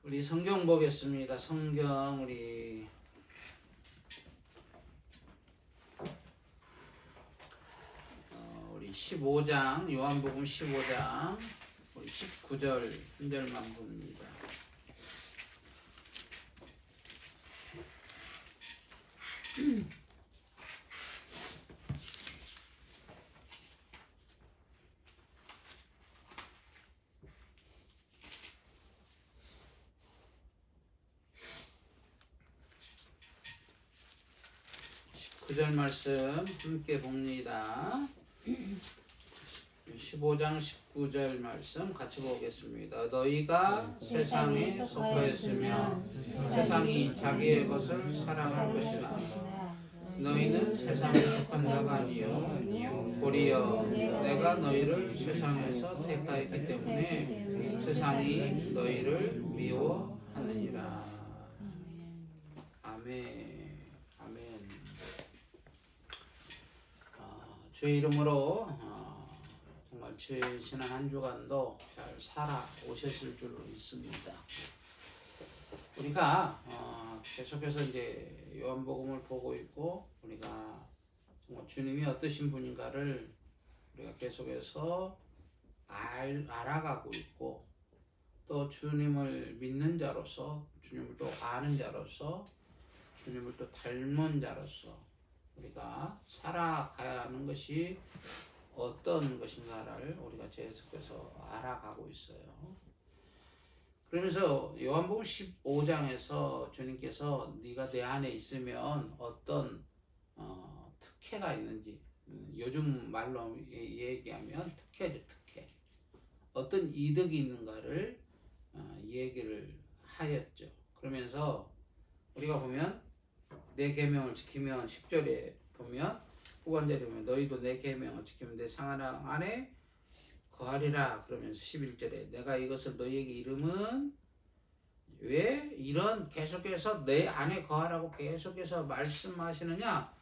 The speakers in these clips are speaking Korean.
우리 성경 보겠습니다. 성경 우리 15장 요한복음 15장 우리 19절 한 절만 봅니다. 그 절 말씀 함께 봅니다. 15장 19절 말씀 같이 보겠습니다. 너희가 세상에 속하였으면 세상이 자기의 것을 사랑할 것이나 너희는 세상에 속한 자가 아니요 도리어 내가 너희를 세상에서 택하였기 때문에 세상이 너희를 미워하느니라. 아멘. 주의 이름으로 정말 지난 한 주간도 잘 살아오셨을 줄로 믿습니다. 우리가 계속해서 이제 요한복음을 보고 있고 우리가 정말 주님이 어떠신 분인가를 우리가 계속해서 알아가고 있고 또 주님을 믿는 자로서 주님을 또 아는 자로서 주님을 또 닮은 자로서 우리가 살아가야 하는 것이 어떤 것인가를 우리가 계속해서 알아가고 있어요. 그러면서 요한복음 15장에서 주님께서 네가 내 안에 있으면 어떤 특혜가 있는지, 요즘 말로 얘기하면 특혜죠, 특혜. 어떤 이득이 있는가를 얘기를 하였죠. 그러면서 우리가 보면 내 계명을 지키면 10절에 보면 후반절에 보면 너희도 내 계명을 지키면 내 상하랑 안에 거하리라. 그러면서 11절에 내가 이것을 너희에게 이름은 왜 이런 계속해서 내 안에 거하라고 계속해서 말씀하시느냐,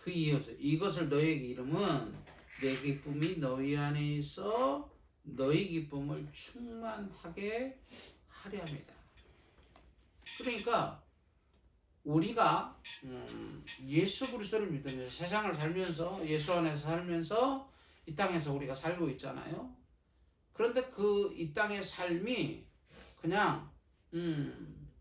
그 이것을 너희에게 이름은 내 기쁨이 너희 안에 있어 너희 기쁨을 충만하게 하려 합니다. 그러니까 우리가 예수 그리스도를 믿으면서 세상을 살면서 예수 안에서 살면서 이 땅에서 우리가 살고 있잖아요. 그런데 그 이 땅의 삶이 그냥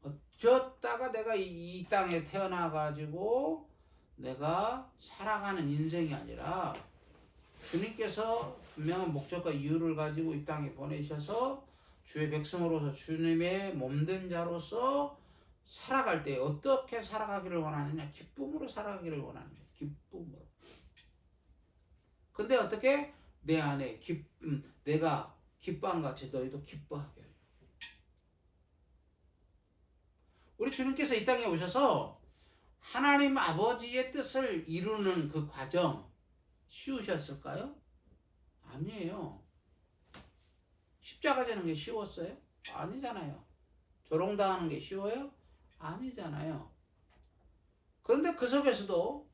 어쩌다가 내가 이 땅에 태어나 가지고 내가 살아가는 인생이 아니라 주님께서 분명한 목적과 이유를 가지고 이 땅에 보내셔서 주의 백성으로서 주님의 몸된 자로서 살아갈 때 어떻게 살아가기를 원하느냐? 기쁨으로 살아가기를 원합니다. 기쁨으로. 근데 어떻게? 내 안에 내가 기뻐함같이 너희도 기뻐하게 해요. 우리 주님께서 이 땅에 오셔서 하나님 아버지의 뜻을 이루는 그 과정 쉬우셨을까요? 아니에요. 십자가 지는 게 쉬웠어요? 아니잖아요. 조롱당하는 게 쉬워요? 아니잖아요. 그런데 그 속에서도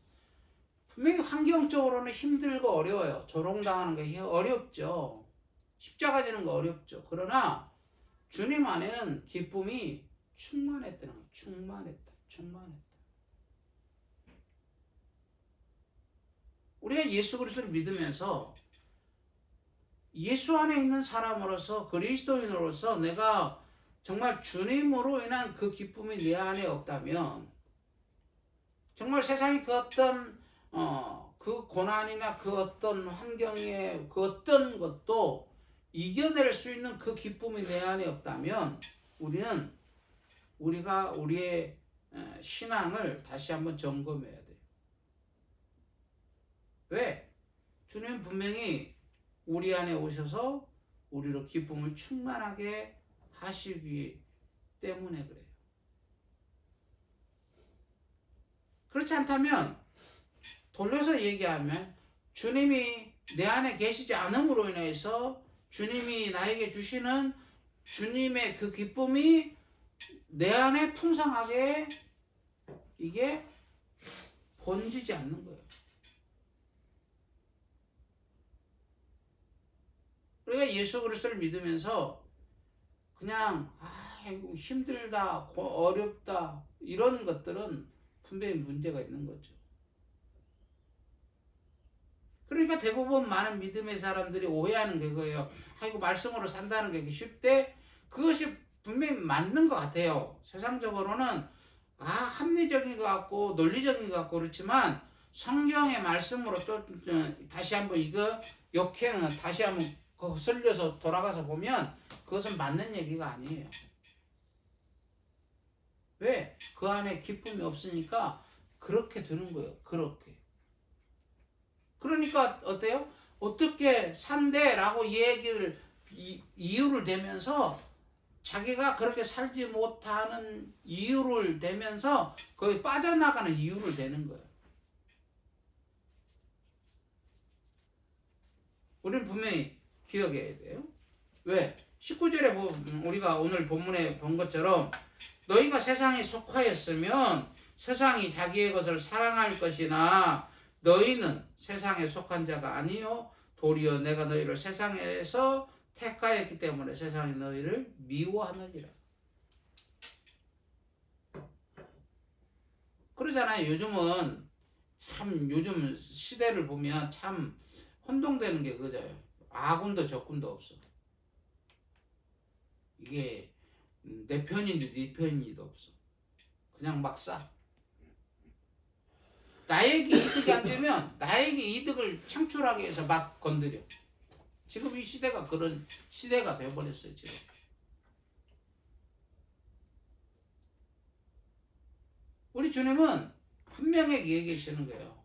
분명히 환경적으로는 힘들고 어려워요. 조롱당하는 게 어렵죠. 십자가 지는 거 어렵죠. 그러나 주님 안에는 기쁨이 충만했다는 거예요. 충만했다. 우리가 예수 그리스도를 믿으면서 예수 안에 있는 사람으로서 그리스도인으로서 내가 정말 주님으로 인한 그 기쁨이 내 안에 없다면 정말 세상의 그 어떤 그 고난이나 그 어떤 환경의 그 어떤 것도 이겨낼 수 있는 그 기쁨이 내 안에 없다면 우리가 우리의 신앙을 다시 한번 점검해야 돼요. 왜? 주님은 분명히 우리 안에 오셔서 우리로 기쁨을 충만하게 하시기 때문에 그래요. 그렇지 않다면 돌려서 얘기하면 주님이 내 안에 계시지 않음으로 인해서 주님이 나에게 주시는 주님의 그 기쁨이 내 안에 풍성하게 이게 번지지 않는 거예요. 우리가 예수 그리스도를 믿으면서 그냥 아이고 힘들다, 어렵다 이런 것들은 분명히 문제가 있는 거죠. 그러니까 대부분 많은 믿음의 사람들이 오해하는 게 그거예요. 아이고 말씀으로 산다는 게 쉽대. 그것이 분명히 맞는 것 같아요. 세상적으로는 합리적인 것 같고 논리적인 것 같고 그렇지만 성경의 말씀으로 또 다시 한번 이거 역행은 다시 한번 거슬려서 돌아가서 보면 그것은 맞는 얘기가 아니에요. 왜? 그 안에 기쁨이 없으니까 그렇게 되는 거예요. 그렇게. 그러니까 어때요? 어떻게 산대라고 얘기를 이유를 대면서 자기가 그렇게 살지 못하는 이유를 대면서 거기 빠져나가는 이유를 대는 거예요. 우리는 분명히 기억해야 돼요. 왜? 19절에 우리가 오늘 본문에 본 것처럼 너희가 세상에 속하였으면 세상이 자기의 것을 사랑할 것이나 너희는 세상에 속한 자가 아니요 도리어 내가 너희를 세상에서 택하였기 때문에 세상이 너희를 미워하느니라. 그러잖아요. 요즘은 참 요즘 시대를 보면 참 혼동되는 게 그거죠. 아군도 적군도 없어. 이게 내 편인지 네 편인지도 없어. 그냥 막 싸. 나에게 이득이 안 되면 나에게 이득을 창출하기 위해서 막 건드려. 지금 이 시대가 그런 시대가 되어버렸어요. 지금. 우리 주님은 분명하게 얘기하시는 거예요.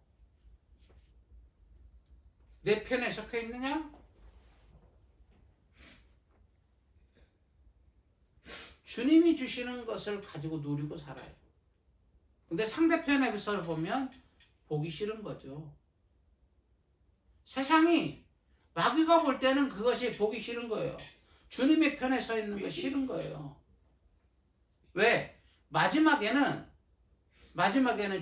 내 편에 속해 있느냐? 주님이 주시는 것을 가지고 누리고 살아요. 근데 상대편에서 보면 보기 싫은 거죠. 세상이 마귀가 볼 때는 그것이 보기 싫은 거예요. 주님의 편에 서 있는 거 싫은 거예요. 왜? 마지막에는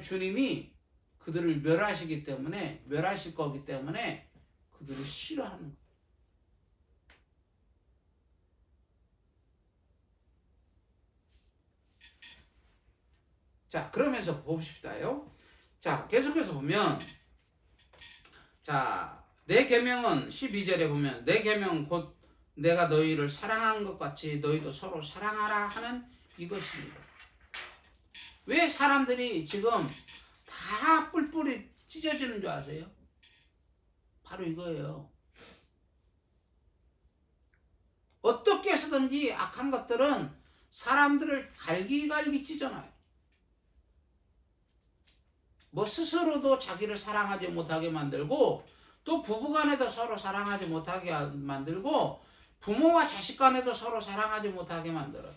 주님이 그들을 멸하시기 때문에 멸하실 거기 때문에 그들을 싫어하는 거예요. 자, 그러면서 봅시다요. 자, 계속해서 보면 자, 내 계명은 12절에 보면 내 계명은 곧 내가 너희를 사랑한 것 같이 너희도 서로 사랑하라 하는 이것입니다. 왜 사람들이 지금 다 뿔뿔이 찢어지는 줄 아세요? 바로 이거예요. 어떻게 해서든지 악한 것들은 사람들을 갈기갈기 찢어놔요. 뭐 스스로도 자기를 사랑하지 못하게 만들고 또 부부간에도 서로 사랑하지 못하게 만들고 부모와 자식 간에도 서로 사랑하지 못하게 만들어요.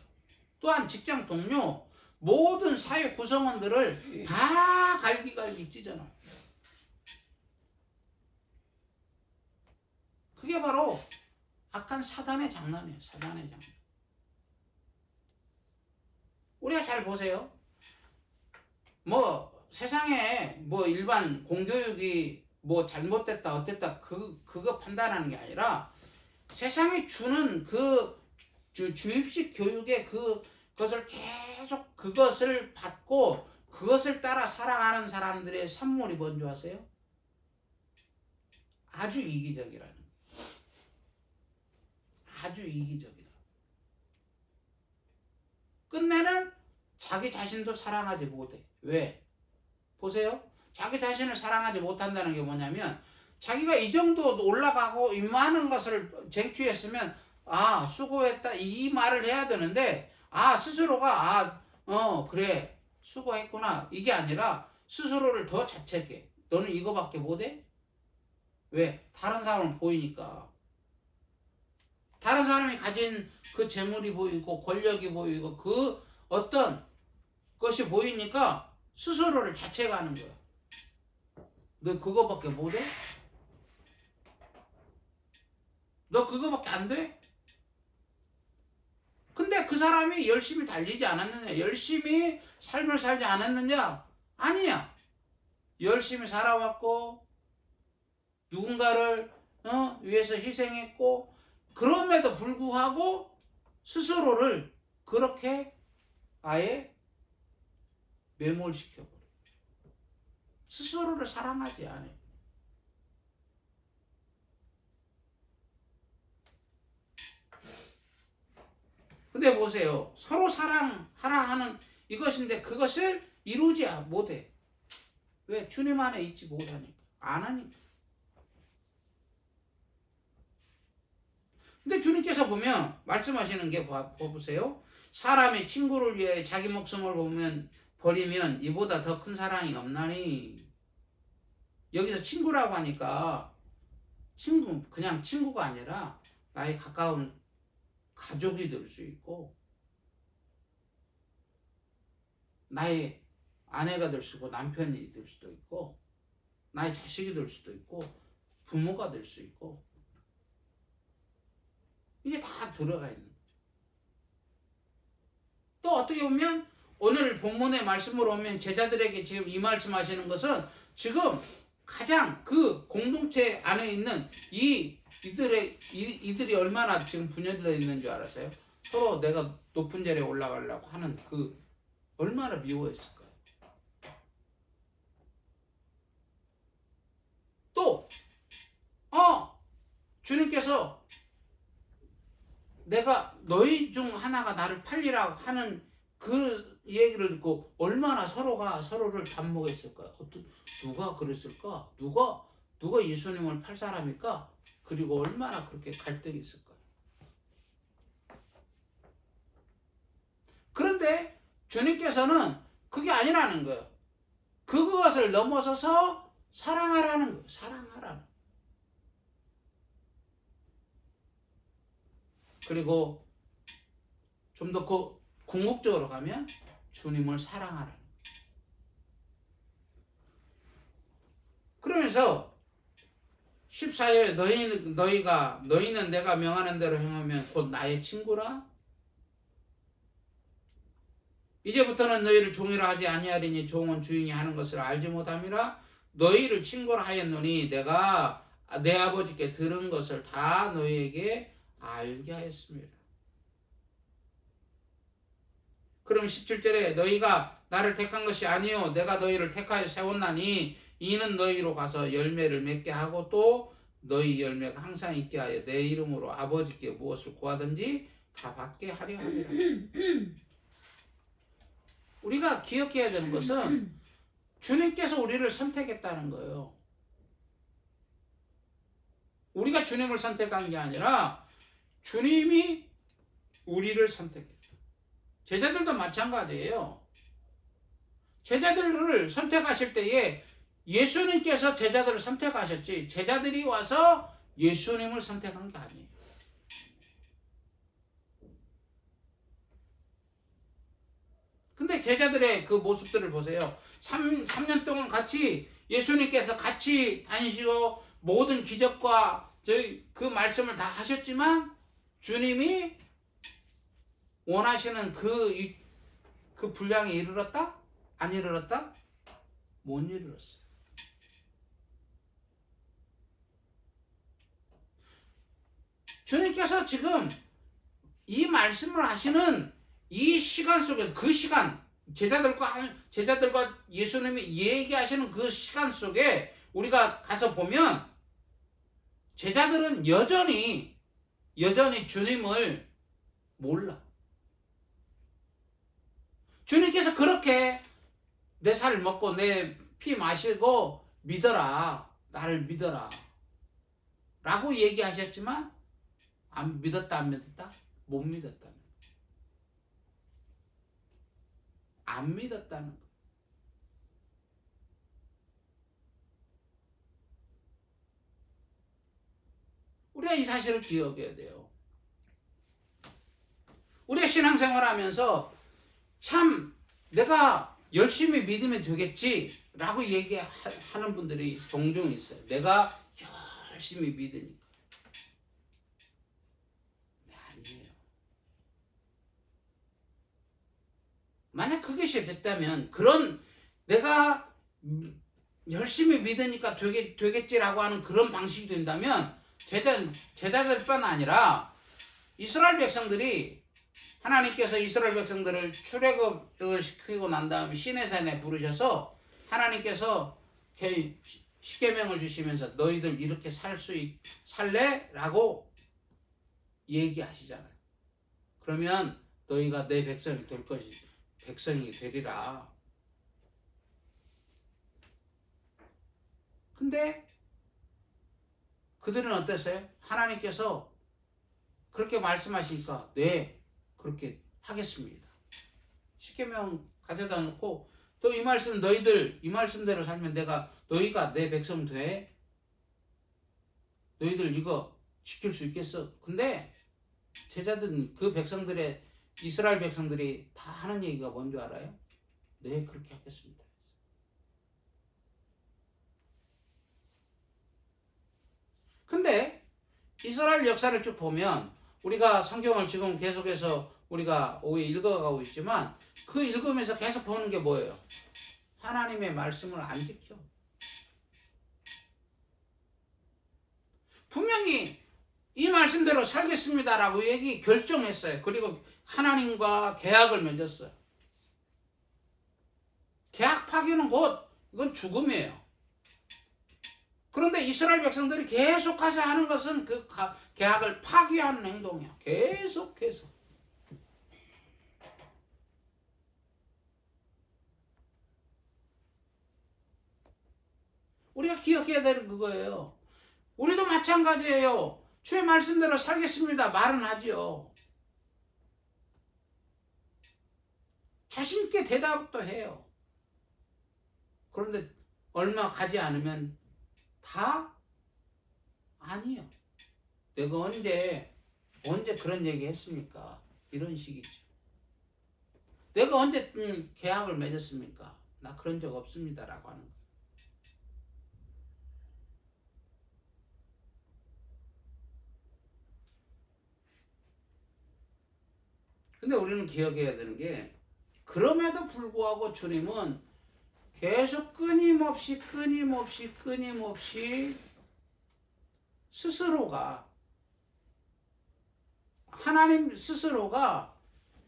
또한 직장 동료 모든 사회 구성원들을 다 갈기갈기 찢어놔요. 그게 바로 악한 사단의 장난이에요. 사단의 장난. 우리가 잘 보세요. 뭐 세상에 뭐 일반 공교육이 뭐 잘못됐다 어땠다 그거 판단하는 게 아니라 세상에 주는 그 주입식 교육의 그것을 계속 그것을 받고 그것을 따라 살아가는 사람들의 산물이 뭔지 아세요? 아주 이기적이라는 거예요. 아주 이기적이다. 끝내는 자기 자신도 사랑하지 못해. 왜? 보세요. 자기 자신을 사랑하지 못한다는 게 뭐냐면 자기가 이 정도 올라가고 이 많은 것을 쟁취했으면 수고했다 이 말을 해야 되는데 스스로가 그래 수고했구나 이게 아니라 스스로를 더 자책해. 너는 이거밖에 못해? 왜? 다른 사람은 보이니까. 다른 사람이 가진 그 재물이 보이고 권력이 보이고 그 어떤 것이 보이니까 스스로를 자책하는 거야. 너 그거밖에 못해? 너 그거밖에 안 돼? 근데 그 사람이 열심히 달리지 않았느냐? 열심히 삶을 살지 않았느냐? 아니야. 열심히 살아왔고 누군가를 위해서 희생했고 그럼에도 불구하고 스스로를 그렇게 아예 매몰시켜버려요. 스스로를 사랑하지 않아요. 근데 보세요. 서로 사랑하라 하는 이것인데 그것을 이루지 못해. 왜? 주님 안에 있지 못하니까. 안 하니까. 근데 주님께서 보면 말씀하시는 게 보세요. 사람이 친구를 위해 자기 목숨을 버리면 이보다 더 큰 사랑이 없나니. 여기서 친구라고 하니까 그냥 친구가 아니라 나의 가까운 가족이 될 수 있고 나의 아내가 될 수도 있고 남편이 될 수도 있고 나의 자식이 될 수도 있고 부모가 될 수 있고 이게 다 들어가 있는 거죠. 또 어떻게 보면 오늘 본문의 말씀으로 오면 제자들에게 지금 이 말씀하시는 것은 지금 가장 그 공동체 안에 있는 이들이 얼마나 지금 분열되어 있는 줄 알았어요? 서로 내가 높은 자리에 올라가려고 하는 그 얼마나 미워했을까요? 또 주님께서 내가 너희 중 하나가 나를 팔리라고 하는 그 얘기를 듣고 얼마나 서로가 서로를 잡목했을까요? 누가 그랬을까? 누가 예수님을 팔 사람일까? 그리고 얼마나 그렇게 갈등이 있을까요? 그런데 주님께서는 그게 아니라는 거예요. 그것을 넘어서서 사랑하라는 거예요. 사랑하라는. 그리고 좀 더 궁극적으로 가면 주님을 사랑하라는. 그러면서 14절 너희는 내가 명하는 대로 행하면 곧 나의 친구라. 이제부터는 너희를 종이라 하지 아니하리니 종은 주인이 하는 것을 알지 못함이라. 너희를 친구라 하였노니 내가 내 아버지께 들은 것을 다 너희에게 알게 하였습니다. 그럼 17절에 너희가 나를 택한 것이 아니요 내가 너희를 택하여 세웠나니 이는 너희로 가서 열매를 맺게 하고 또 너희 열매가 항상 있게 하여 내 이름으로 아버지께 무엇을 구하든지 다 받게 하려 함이라. 우리가 기억해야 되는 것은 주님께서 우리를 선택했다는 거예요. 우리가 주님을 선택한 게 아니라 주님이 우리를 선택했다. 제자들도 마찬가지예요. 제자들을 선택하실 때에 예수님께서 제자들을 선택하셨지 제자들이 와서 예수님을 선택한 게 아니에요. 근데 제자들의 그 모습들을 보세요. 3년 동안 같이 예수님께서 같이 다니시고 모든 기적과 그 말씀을 다 하셨지만 주님이 원하시는 그 분량에 이르렀다? 안 이르렀다? 못 이르렀어요. 주님께서 지금 이 말씀을 하시는 이 시간 속에 그 시간 제자들과 예수님이 얘기하시는 그 시간 속에 우리가 가서 보면 제자들은 여전히 주님을 몰라. 주님께서 그렇게 내 살 먹고 내 피 마시고 믿어라. 나를 믿어라. 라고 얘기하셨지만 안 믿었다. 못 믿었다. 안 믿었다는 거. 우리가 이 사실을 기억해야 돼요. 우리가 신앙생활 하면서 참 내가 열심히 믿으면 되겠지 라고 얘기하는 분들이 종종 있어요. 내가 열심히 믿으니까. 네, 아니에요. 만약 그것이 됐다면 그런 내가 열심히 믿으니까 되겠지라고 하는 그런 방식이 된다면 제자들뿐 아니라 이스라엘 백성들이 하나님께서 이스라엘 백성들을 출애굽을 시키고 난 다음에 시내산에 부르셔서 하나님께서 십계명을 주시면서 너희들 이렇게 살래? 라고 얘기하시잖아요. 그러면 너희가 내 백성이 될 것이 백성이 되리라. 근데 그들은 어땠어요? 하나님께서 그렇게 말씀하시니까 네, 그렇게 하겠습니다. 십계명 가져다 놓고 또 이 말씀 너희들 이 말씀대로 살면 너희가 내 백성 돼? 너희들 이거 지킬 수 있겠어? 근데 제자들은 그 백성들의 이스라엘 백성들이 다 하는 얘기가 뭔 줄 알아요? 네, 그렇게 하겠습니다. 근데 이스라엘 역사를 쭉 보면 우리가 성경을 지금 계속해서 우리가 오해 읽어가고 있지만 그 읽으면서 계속 보는 게 뭐예요? 하나님의 말씀을 안 지켜. 분명히 이 말씀대로 살겠습니다라고 결정했어요. 그리고 하나님과 계약을 맺었어요. 계약 파기는 이건 죽음이에요. 그런데 이스라엘 백성들이 계속해서 하는 것은 그 계약을 파기하는 행동이야. 계속해서. 우리가 기억해야 되는 그거예요. 우리도 마찬가지예요. 주의 말씀대로 살겠습니다. 말은 하죠. 자신있게 대답도 해요. 그런데 얼마 가지 않으면 다 아니요. 내가 언제 그런 얘기 했습니까? 이런 식이죠. 내가 언제 계약을 맺었습니까? 나 그런 적 없습니다라고 하는 거예요. 근데 우리는 기억해야 되는 게 그럼에도 불구하고 주님은 계속 끊임없이 하나님 스스로가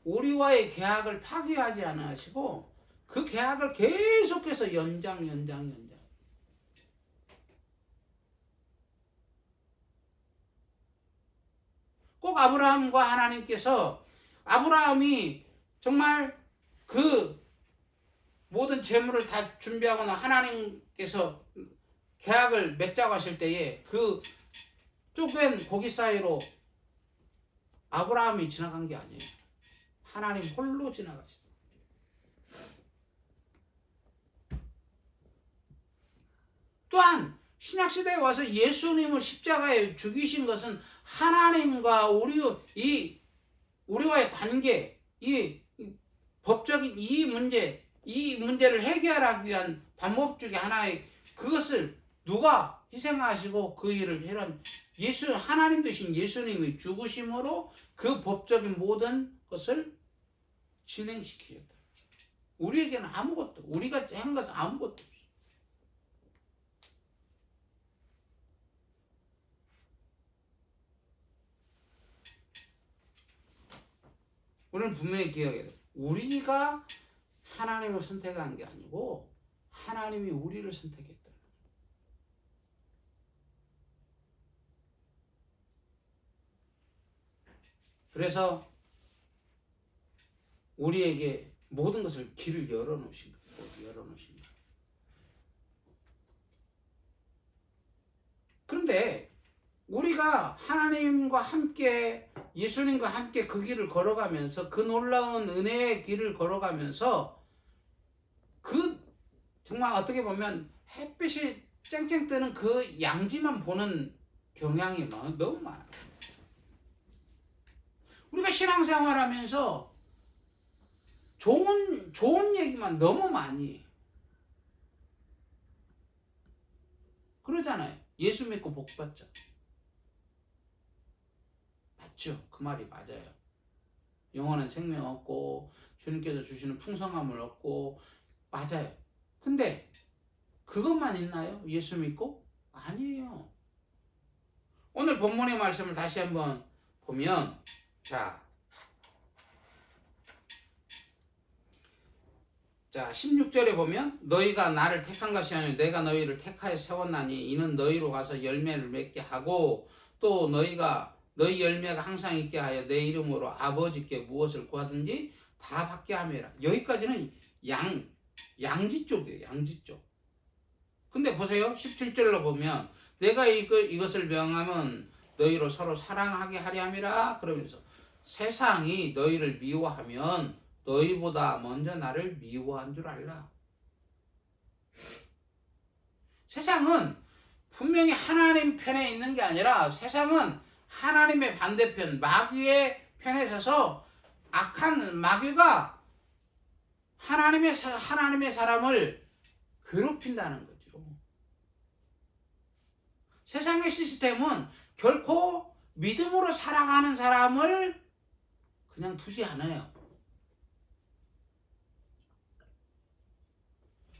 우리와의 계약을 파기하지 않으시고 그 계약을 계속해서 연장. 꼭 아브라함과 하나님께서 아브라함이 정말 그 모든 재물을 다 준비하거나 하나님께서 계약을 맺자고 하실 때에 그 쪼갠 고기 사이로 아브라함이 지나간 게 아니에요. 하나님 홀로 지나가셨어요. 또한 신약시대에 와서 예수님을 십자가에 죽이신 것은 하나님과 우리와의 관계, 이 법적인 이 문제를 해결하기 위한 방법 중에 하나의 그것을 누가 희생하시고 그 일을 해란 하나님 되신 예수님이 죽으심으로 그 법적인 모든 것을 진행시키셨다. 우리에게는 우리가 한 것은 아무것도 없어. 우리는 분명히 기억해야 돼. 우리가 하나님을 선택한 게 아니고 하나님이 우리를 선택했다. 그래서 우리에게 모든 것을 길을 열어놓으신 거예요. 그런데 우리가 하나님과 함께 예수님과 함께 그 길을 걸어가면서 그 놀라운 은혜의 길을 걸어가면서 정말 어떻게 보면 햇빛이 쨍쨍 뜨는 그 양지만 보는 경향이 너무 많아요. 우리가 신앙생활하면서 좋은 얘기만 너무 많이 그러잖아요. 예수 믿고 복 받자. 맞죠? 그 말이 맞아요. 영원한 생명 얻고 주님께서 주시는 풍성함을 얻고 맞아요. 근데 그것만 있나요? 예수 믿고? 아니에요. 오늘 본문의 말씀을 다시 한번 보면 자 자, 16절에 보면 너희가 나를 택한 것이 아니라 내가 너희를 택하여 세웠나니 이는 너희로 가서 열매를 맺게 하고 또 너희가 너희 열매가 항상 있게 하여 내 이름으로 아버지께 무엇을 구하든지 다 받게 함이라. 여기까지는 양지 쪽이에요. 양지 쪽. 근데 보세요. 17절로 보면 내가 이것을 명하면 너희로 서로 사랑하게 하려 함이라. 그러면서 세상이 너희를 미워하면 너희보다 먼저 나를 미워한 줄 알라. 세상은 분명히 하나님 편에 있는 게 아니라 세상은 하나님의 반대편 마귀의 편에 서서 악한 마귀가 하나님의 사람을 괴롭힌다는 거죠. 세상의 시스템은 결코 믿음으로 살아가는 사람을 그냥 두지 않아요.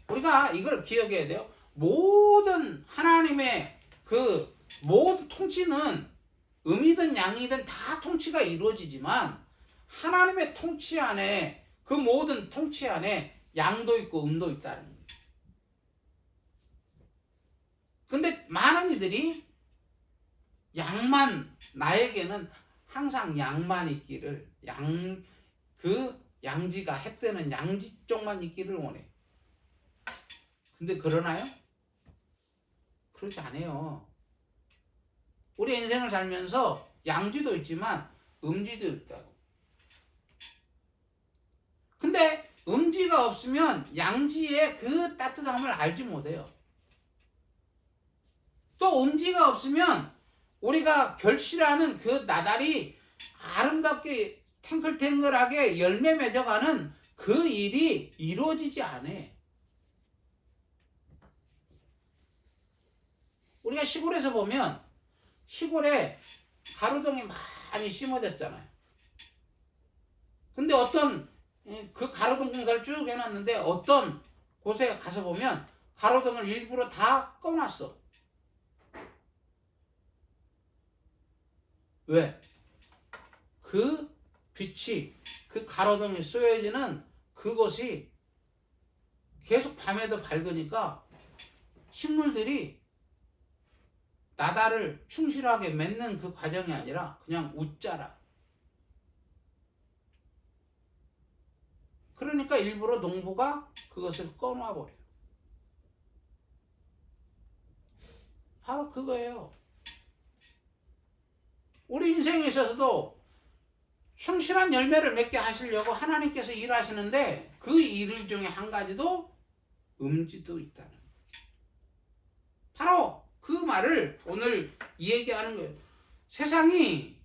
우리가 이걸 기억해야 돼요. 모든 하나님의 그 모든 통치는 음이든 양이든 다 통치가 이루어지지만 하나님의 통치 안에 그 모든 통치 안에 양도 있고 음도 있다는 거예요. 근데 많은 이들이 양만 나에게는 항상 양만 있기를 그 양지가 햇뜨는 양지 쪽만 있기를 원해. 근데 그러나요? 그렇지 않아요. 우리 인생을 살면서 양지도 있지만 음지도 있다고. 근데 음지가 없으면 양지의 그 따뜻함을 알지 못해요. 또 음지가 없으면 우리가 결실하는 그 나달이 아름답게 탱글탱글하게 열매 맺어가는 그 일이 이루어지지 않아. 우리가 시골에서 보면 시골에 가로등이 많이 심어졌잖아요. 근데 어떤 그 가로등 공사를 쭉 해놨는데 어떤 곳에 가서 보면 가로등을 일부러 다 꺼놨어. 왜? 그 빛이 그 가로등이 쏘여지는 그곳이 계속 밤에도 밝으니까 식물들이 나달을 충실하게 맺는 그 과정이 아니라 그냥 웃자라. 그러니까 일부러 농부가 그것을 꺼놔버려요. 바로 그거예요. 우리 인생에 있어서도 충실한 열매를 맺게 하시려고 하나님께서 일하시는데 그 일 중에 한 가지도 음지도 있다는 거예요. 바로 그 말을 오늘 얘기하는 거예요. 세상이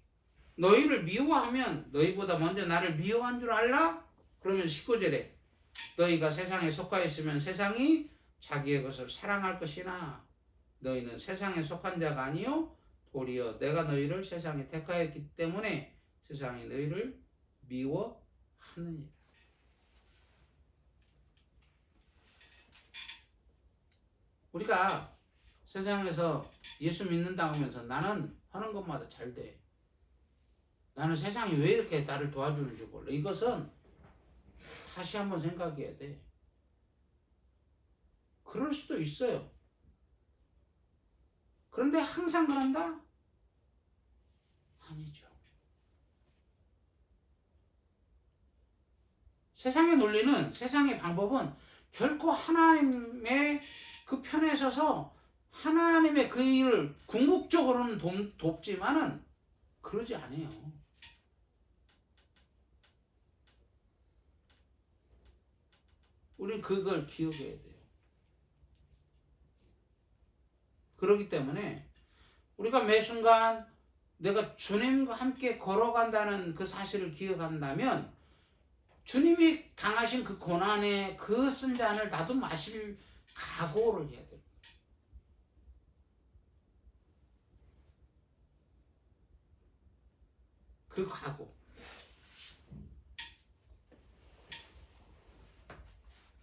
너희를 미워하면 너희보다 먼저 나를 미워한 줄 알라? 그러면 19절에 너희가 세상에 속하 있으면 세상이 자기의 것을 사랑할 것이나 너희는 세상에 속한 자가 아니요 도리어 내가 너희를 세상에 택하였기 때문에 세상이 너희를 미워하느니라. 우리가 세상에서 예수 믿는다고 하면서 나는 하는 것마다 잘 돼. 나는 세상이 왜 이렇게 나를 도와주는지 몰라. 이것은 다시 한번 생각해야 돼. 그럴 수도 있어요. 그런데 항상 그런다? 아니죠. 세상의 논리는, 세상의 방법은 결코 하나님의 그 편에 서서 하나님의 그 일을 궁극적으로는 돕지만은 그러지 않아요. 우리 그걸 기억해야 돼요. 그렇기 때문에 우리가 매 순간 내가 주님과 함께 걸어간다는 그 사실을 기억한다면 주님이 당하신 그 고난의 그 쓴 잔을 나도 마실 각오를 해야 돼요. 그 각오.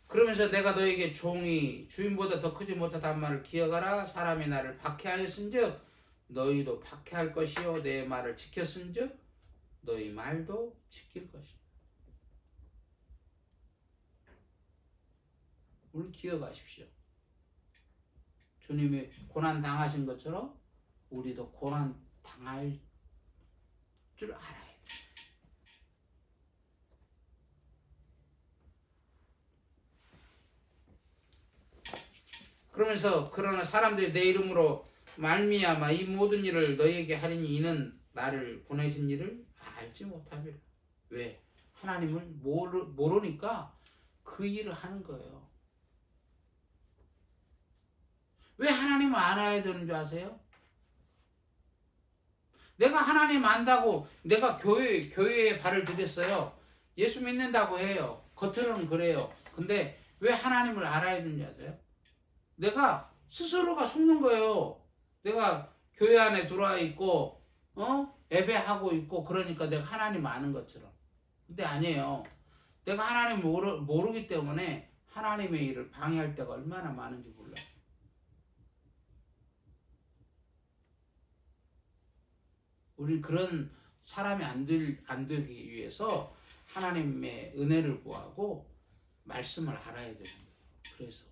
그러면서 내가 너에게 종이 주인보다 더 크지 못하단 말을 기억하라. 사람이 나를 박해하였은즉 너희도 박해할 것이요 내 말을 지켰은즉 너희 말도 지킬 것이다. 우리 기억하십시오. 주님이 고난 당하신 것처럼 우리도 고난 당할 줄 알아야 돼. 그러면서 그러나 사람들이 내 이름으로 말미암아 이 모든 일을 너희에게 하리니 이는 나를 보내신 이를 알지 못함이라. 왜? 하나님을 모르니까 그 일을 하는 거예요. 왜 하나님을 알아야 되는 줄 아세요? 내가 하나님 안다고 내가 교회에 발을 들였어요. 예수 믿는다고 해요. 겉으로는 그래요. 근데 왜 하나님을 알아야 되는지 아세요? 내가 스스로가 속는 거예요. 내가 교회 안에 들어와 있고 예배하고 있고 그러니까 내가 하나님 아는 것처럼. 근데 아니에요. 내가 하나님 모르기 때문에 하나님의 일을 방해할 때가 얼마나 많은지 몰라요. 우리 그런 사람이 안 되기 위해서 하나님의 은혜를 구하고 말씀을 알아야 되는 거예요. 그래서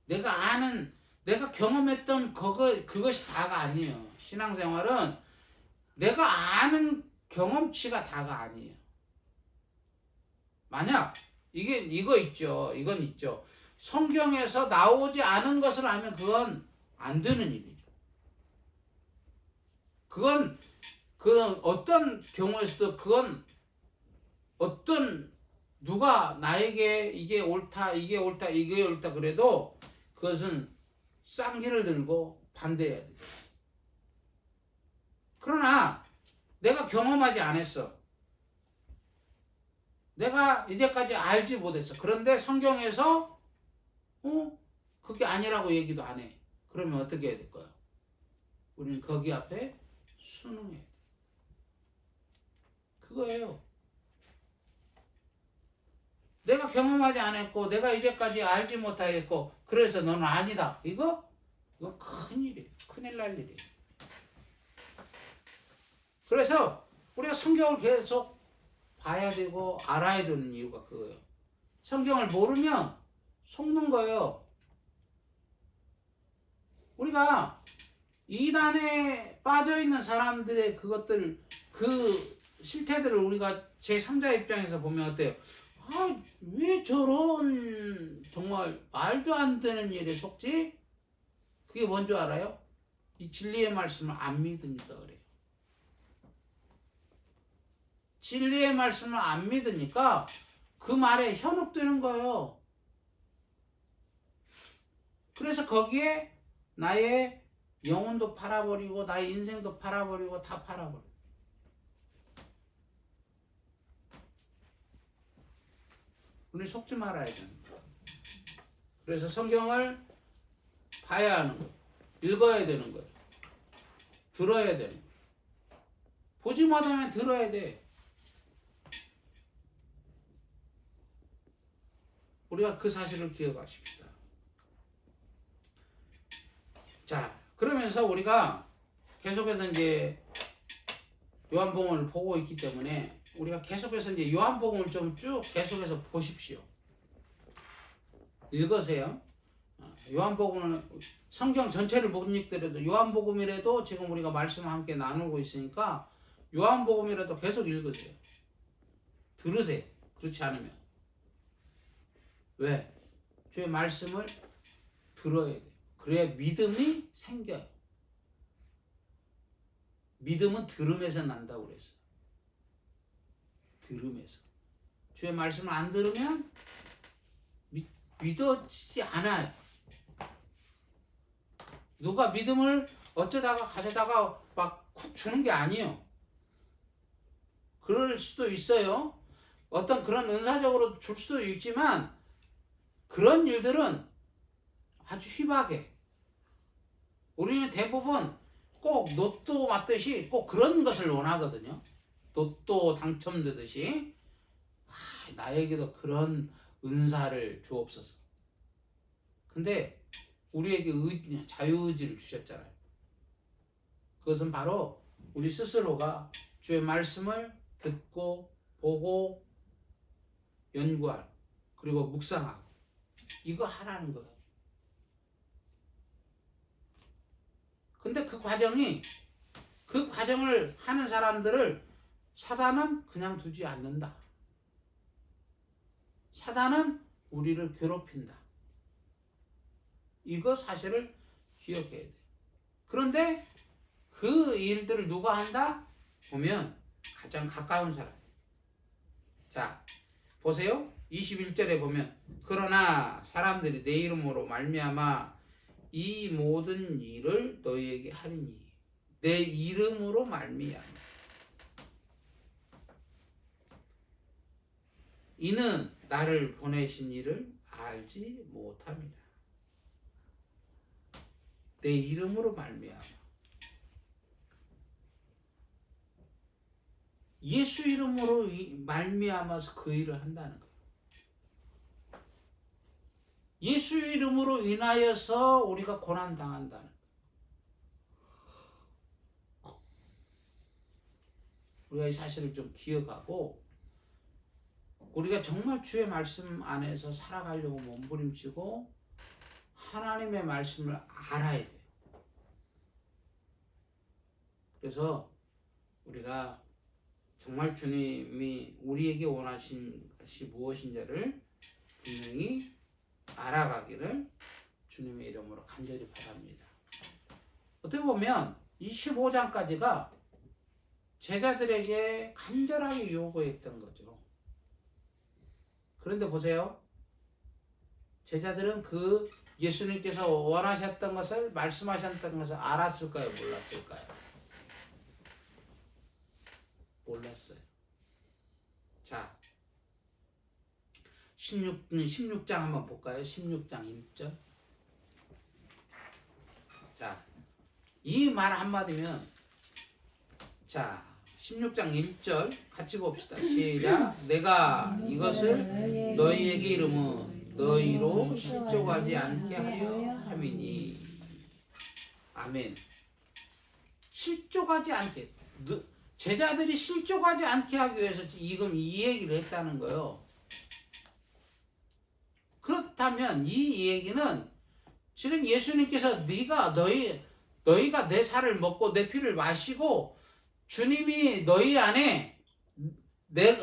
내가 경험했던 그것이 다가 아니에요. 신앙생활은 내가 아는 경험치가 다가 아니에요. 만약 이건 있죠. 성경에서 나오지 않은 것을 하면 그건 안 되는 일이죠. 그건 어떤 경우에서도 그건 누가 나에게 이게 옳다 그래도 그것은 쌍기를 들고 반대해야 돼. 그러나 내가 경험하지 않았어. 내가 이제까지 알지 못했어. 그런데 성경에서 그게 아니라고 얘기도 안 해. 그러면 어떻게 해야 될까요? 우리는 거기 앞에 순응해야 돼. 그거예요. 내가 경험하지 않았고 내가 이제까지 알지 못하겠고 그래서 너는 아니다. 이거 큰일이에요. 큰일 날 일이에요. 그래서 우리가 성경을 계속 봐야 되고 알아야 되는 이유가 그거예요. 성경을 모르면 속는 거예요. 우리가 이단에 빠져있는 사람들의 그 실태들을 우리가 제3자 입장에서 보면 어때요? 왜 저런 정말 말도 안 되는 일에 속지? 그게 뭔지 알아요? 이 진리의 말씀을 안 믿으니까 그래요. 진리의 말씀을 안 믿으니까 그 말에 현혹되는 거예요. 그래서 거기에 나의 영혼도 팔아버리고 나의 인생도 팔아버리고 다 팔아버려요. 우리 속지 말아야 되는 거예요. 그래서 성경을 봐야 하는 거예요. 읽어야 되는 거예요. 들어야 되는 거예요. 보지 못하면 들어야 돼. 우리가 그 사실을 기억하십시다. 자, 그러면서 우리가 계속해서 이제 요한복음을 보고 있기 때문에 우리가 계속해서 이제 요한복음을 좀 쭉 계속해서 보십시오. 읽으세요. 요한복음은 성경 전체를 못 읽더라도 요한복음이라도 지금 우리가 말씀을 함께 나누고 있으니까 요한복음이라도 계속 읽으세요. 들으세요. 그렇지 않으면. 왜? 주의 말씀을 들어야 돼요. 그래야 믿음이 생겨요. 믿음은 들음에서 난다고 그랬어요. 들음에서. 주의 말씀을 안 들으면 믿어지지 않아요. 누가 믿음을 어쩌다가 가져다가 막 쿡 주는 게 아니에요. 그럴 수도 있어요. 어떤 그런 은사적으로 줄 수도 있지만 그런 일들은 아주 희박해. 우리는 대부분 꼭 로또 맞듯이 꼭 그런 것을 원하거든요. 로또 당첨되듯이 나에게도 그런 은사를 주옵소서. 근데 우리에게 자유의지를 주셨잖아요. 그것은 바로 우리 스스로가 주의 말씀을 듣고 보고 연구할 그리고 묵상하고 이거 하라는 거예요. 근데 그 과정을 하는 사람들을 사단은 그냥 두지 않는다. 사단은 우리를 괴롭힌다. 이거 사실을 기억해야 돼요. 그런데 그 일들을 누가 한다? 보면 가장 가까운 사람. 자, 보세요. 21절에 보면 그러나 사람들이 내 이름으로 말미암아 이 모든 일을 너희에게 하리니 내 이름으로 말미암아 이는 나를 보내신 이를 알지 못함이라. 내 이름으로 말미암아 예수 이름으로 말미암아서 그 일을 한다는 거예요. 예수 이름으로 인하여서 우리가 고난 당한다는 거예요. 우리가 이 사실을 좀 기억하고 우리가 정말 주의 말씀 안에서 살아가려고 몸부림치고 하나님의 말씀을 알아야 돼요. 그래서 우리가 정말 주님이 우리에게 원하신 것이 무엇인지를 분명히 알아가기를 주님의 이름으로 간절히 바랍니다. 어떻게 보면 25장까지가 제자들에게 간절하게 요구했던 거죠. 그런데 보세요. 제자들은 그 예수님께서 원하셨던 것을 말씀하셨던 것을 알았을까요? 몰랐을까요? 몰랐어요. 자, 16장 한번 볼까요? 16장 1절. 자, 이 말 한마디면, 자, 16장 1절 같이 봅시다. 시작. 내가 이것을 너희에게 이름은 너희로 실족하지 않게 하려 함이니. 아멘. 실족하지 않게. 제자들이 실족하지 않게 하기 위해서 지금 이 얘기를 했다는 거예요. 그렇다면 이 얘기는 지금 예수님께서 너희가 내 살을 먹고 내 피를 마시고 주님이 너희 안에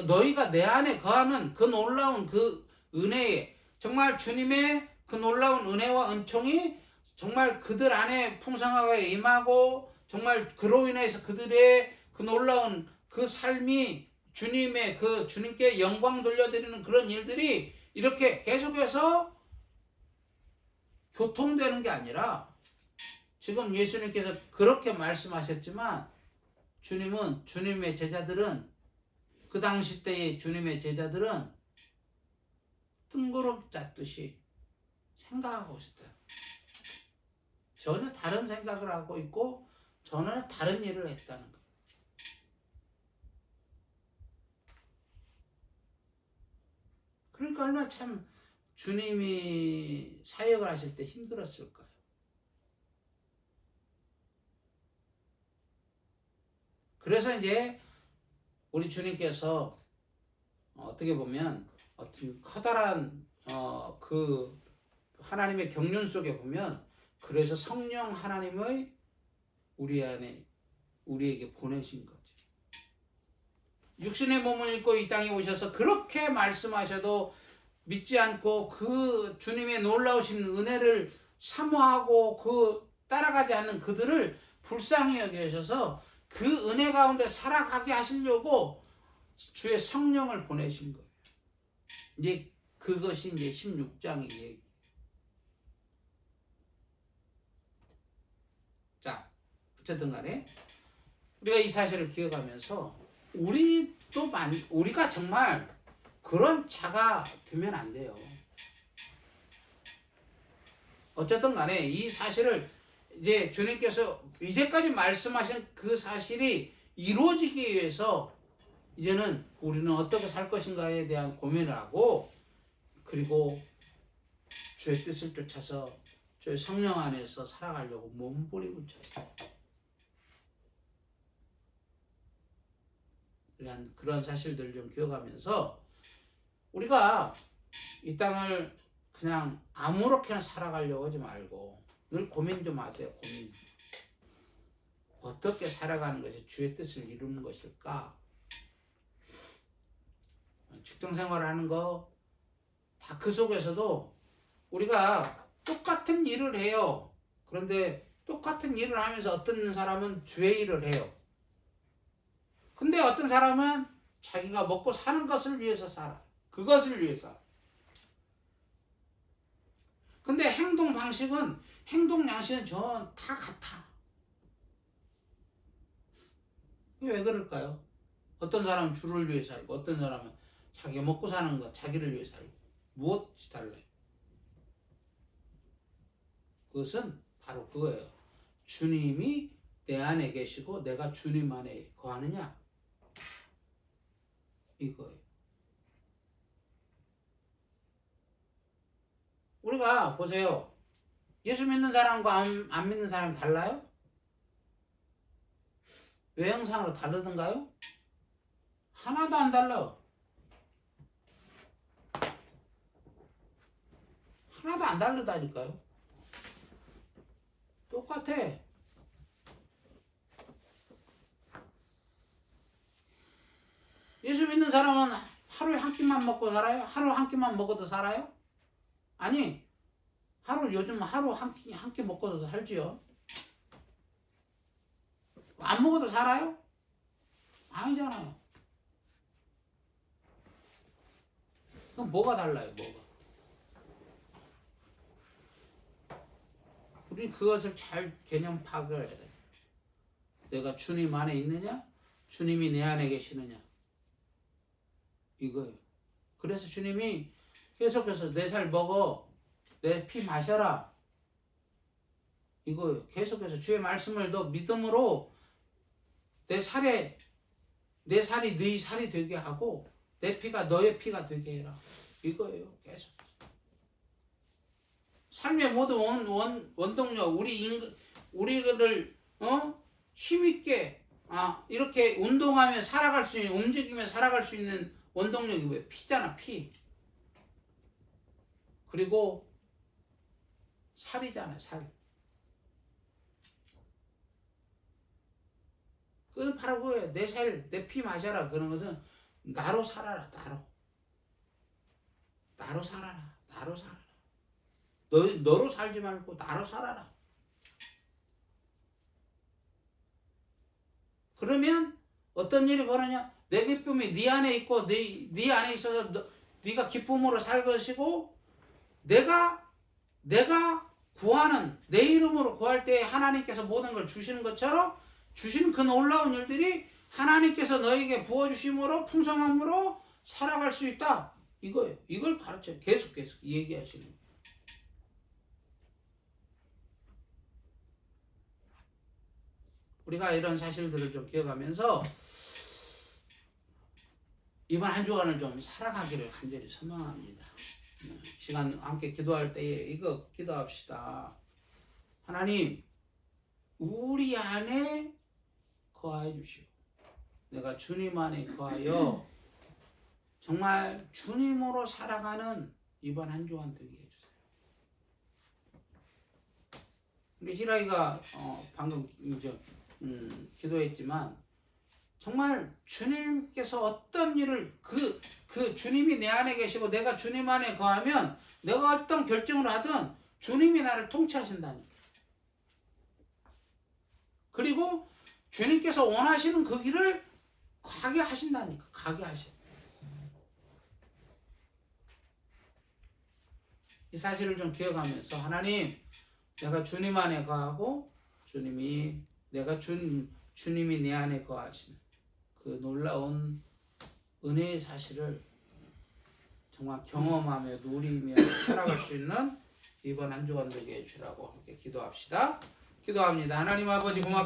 너희가 내 안에 거하는 그 놀라운 그 은혜에 정말 주님의 그 놀라운 은혜와 은총이 정말 그들 안에 풍성하게 임하고 정말 그로 인해서 그들의 그 놀라운 그 삶이 주님께 영광 돌려드리는 그런 일들이 이렇게 계속해서 교통되는 게 아니라 지금 예수님께서 그렇게 말씀하셨지만 주님의 제자들은 그 당시 때의 주님의 제자들은 뜬구름 짰듯이 생각하고 있었다. 전혀 다른 생각을 하고 있고 전혀 다른 일을 했다는 거예요. 그러니까 얼마나 참 주님이 사역을 하실 때 힘들었을까요? 그래서 이제 우리 주님께서 어떻게 보면 어떤 커다란 그 하나님의 경륜 속에 보면 그래서 성령 하나님의 우리 안에 우리에게 보내신 거죠. 육신의 몸을 입고 이 땅에 오셔서 그렇게 말씀하셔도 믿지 않고 그 주님의 놀라우신 은혜를 사모하고 그 따라가지 않는 그들을 불쌍히 여기셔서 그 은혜 가운데 살아가게 하시려고 주의 성령을 보내신 거예요. 이제 그것이 이제 16장의 얘기. 자, 어쨌든 간에 우리가 이 사실을 기억하면서 우리가 정말 그런 자가 되면 안 돼요. 어쨌든 간에 이 사실을 이제 주님께서 이제까지 말씀하신 그 사실이 이루어지기 위해서 이제는 우리는 어떻게 살 것인가에 대한 고민을 하고 그리고 주의 뜻을 쫓아서 주의 성령 안에서 살아가려고 몸부림쳐요. 그런 사실들을 좀 기억하면서 우리가 이 땅을 그냥 아무렇게나 살아가려고 하지 말고 늘 고민 좀 하세요. 고민. 어떻게 살아가는 것이 주의 뜻을 이루는 것일까? 직장 생활하는 거 다 그 속에서도 우리가 똑같은 일을 해요. 그런데 똑같은 일을 하면서 어떤 사람은 주의 일을 해요. 근데 어떤 사람은 자기가 먹고 사는 것을 위해서 살아. 그것을 위해서. 근데 행동 방식은, 행동 양식은 전 다 같아. 왜 그럴까요? 어떤 사람은 주를 위해 살고, 어떤 사람은 자기가 먹고 사는 것, 자기를 위해 살고. 무엇이 달라요? 그것은 바로 그거예요. 주님이 내 안에 계시고 내가 주님 안에 거하느냐? 이거예요. 우리가 보세요. 예수 믿는 사람과 안 믿는 사람이 달라요? 외형상으로 다르던가요? 하나도 안 달라. 하나도 안 다르다니까요. 똑같아. 예수 믿는 사람은 하루에 한 끼만 먹고 살아요? 하루 한 끼만 먹어도 살아요? 아니, 요즘 하루 한 끼 먹고도 살지요. 안 먹어도 살아요? 아니잖아요. 그럼 뭐가 달라요, 뭐가? 우리 그것을 잘 개념 파악을 해야 돼. 내가 주님 안에 있느냐? 주님이 내 안에 계시느냐? 이거예요. 그래서 주님이 계속해서 내 살 먹어, 내 피 마셔라. 이거예요. 계속해서 주의 말씀을 너 믿음으로 내 살이 네 살이 되게 하고 내 피가 너의 피가 되게 해라. 이거예요. 계속. 삶의 모든 원동력, 우리를 힘있게 이렇게 운동하며 살아갈 수 있는, 움직이며 살아갈 수 있는 원동력이 뭐예요? 피잖아, 피. 그리고 살이잖아요, 살. 그건 바로 그거예요. 내 살, 내 피 마셔라. 그런 것은 나로 살아라, 나로 살아라. 너로 살지 말고 나로 살아라. 그러면 어떤 일이 벌어냐? 내 기쁨이 네 안에 있고 네 안에 있어서 네가 기쁨으로 살 것이고 내가 구하는 내 이름으로 구할 때 하나님께서 모든 걸 주시는 것처럼 주시는 그 놀라운 일들이 하나님께서 너에게 부어주심으로 풍성함으로 살아갈 수 있다. 이거예요. 이걸 가르쳐 계속 얘기하시는 거예요. 우리가 이런 사실들을 좀 기억하면서 이번 한 주간을 좀 살아가기를 간절히 소망합니다. 시간 함께 기도할 때에 이거 기도합시다. 하나님, 우리 안에 거하여 주시오. 내가 주님 안에 거하여 정말 주님으로 살아가는 이번 한 주간 되게 해주세요. 우리 희라이가 방금 기도했지만 정말 주님께서 어떤 일을 그 주님이 내 안에 계시고 내가 주님 안에 거하면 내가 어떤 결정을 하든 주님이 나를 통치하신다니까. 그리고 주님께서 원하시는 그 길을 가게 하신다니까. 가게 하셔. 이 사실을 좀 기억하면서 하나님, 내가 주님 안에 거하고 주님이 내 안에 거하신 그 놀라운 은혜의 사실을 정말 경험하며 누리며 살아갈 수 있는 이번 한 주간 되게 해주라고 함께 기도합시다. 기도합니다. 하나님 아버지 고맙습니다.